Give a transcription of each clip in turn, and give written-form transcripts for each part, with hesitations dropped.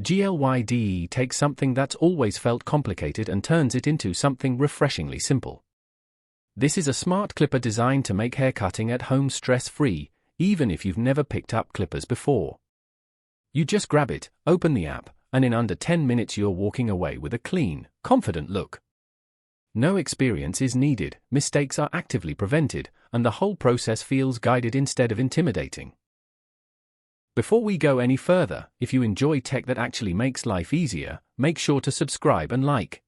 GLYDE takes something that's always felt complicated and turns it into something refreshingly simple. This is a smart clipper designed to make hair cutting at home stress-free, even if you've never picked up clippers before. You just grab it, open the app, and in under 10 minutes you're walking away with a clean, confident look. No experience is needed, mistakes are actively prevented, and the whole process feels guided instead of intimidating. Before we go any further, if you enjoy tech that actually makes life easier, make sure to subscribe and like.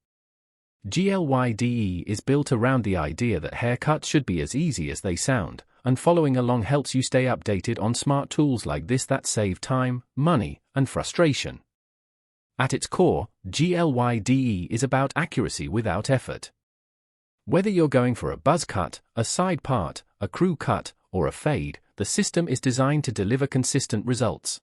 GLYDE is built around the idea that haircuts should be as easy as they sound, and following along helps you stay updated on smart tools like this that save time, money, and frustration. At its core, GLYDE is about accuracy without effort. Whether you're going for a buzz cut, a side part, a crew cut, or a fade, the system is designed to deliver consistent results.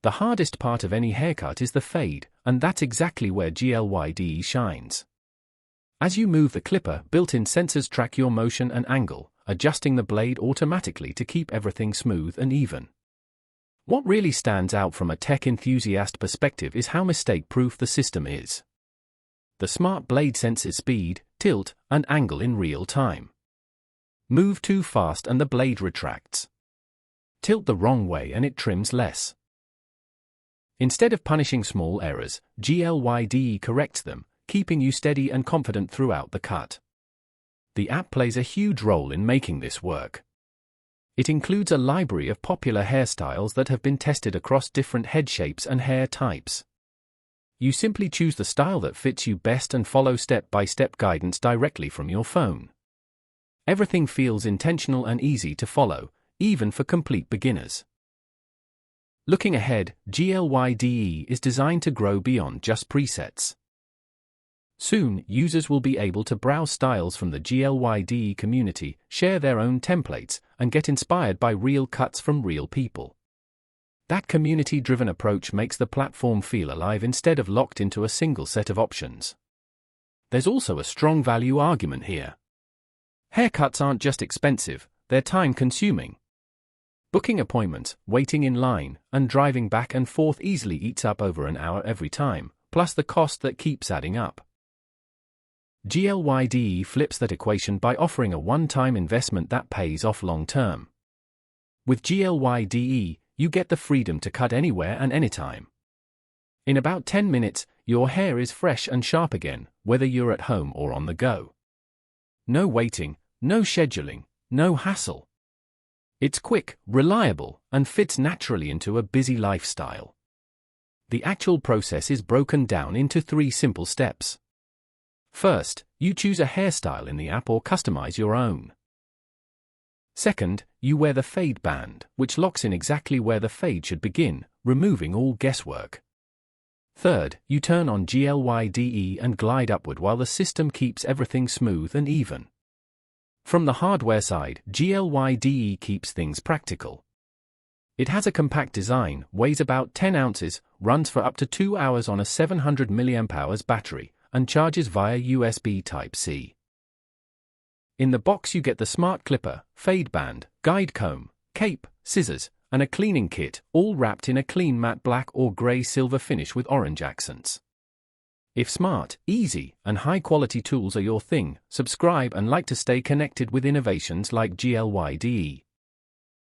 The hardest part of any haircut is the fade, and that's exactly where GLYDE shines. As you move the clipper, built-in sensors track your motion and angle, adjusting the blade automatically to keep everything smooth and even. What really stands out from a tech enthusiast perspective is how mistake-proof the system is. The smart blade senses speed, tilt, and angle in real time. Move too fast and the blade retracts. Tilt the wrong way and it trims less. Instead of punishing small errors, GLYDE corrects them, keeping you steady and confident throughout the cut. The app plays a huge role in making this work. It includes a library of popular hairstyles that have been tested across different head shapes and hair types. You simply choose the style that fits you best and follow step-by-step guidance directly from your phone. Everything feels intentional and easy to follow, even for complete beginners. Looking ahead, GLYDE is designed to grow beyond just presets. Soon, users will be able to browse styles from the GLYDE community, share their own templates, and get inspired by real cuts from real people. That community-driven approach makes the platform feel alive instead of locked into a single set of options. There's also a strong value argument here. Haircuts aren't just expensive, they're time-consuming. Booking appointments, waiting in line, and driving back and forth easily eats up over an hour every time, plus the cost that keeps adding up. GLYDE flips that equation by offering a one-time investment that pays off long-term. With GLYDE, you get the freedom to cut anywhere and anytime. In about 10 minutes, your hair is fresh and sharp again, whether you're at home or on the go. No waiting, no scheduling, no hassle. It's quick, reliable, and fits naturally into a busy lifestyle. The actual process is broken down into 3 simple steps. First, you choose a hairstyle in the app or customize your own. Second, you wear the fade band, which locks in exactly where the fade should begin, removing all guesswork. Third, you turn on GLYDE and glide upward while the system keeps everything smooth and even. From the hardware side, GLYDE keeps things practical. It has a compact design, weighs about 10 ounces, runs for up to 2 hours on a 700 mAh battery, and charges via USB Type-C. In the box you get the smart clipper, fade band, guide comb, cape, scissors, and a cleaning kit, all wrapped in a clean matte black or grey silver finish with orange accents. If smart, easy, and high-quality tools are your thing, subscribe and like to stay connected with innovations like GLYDE.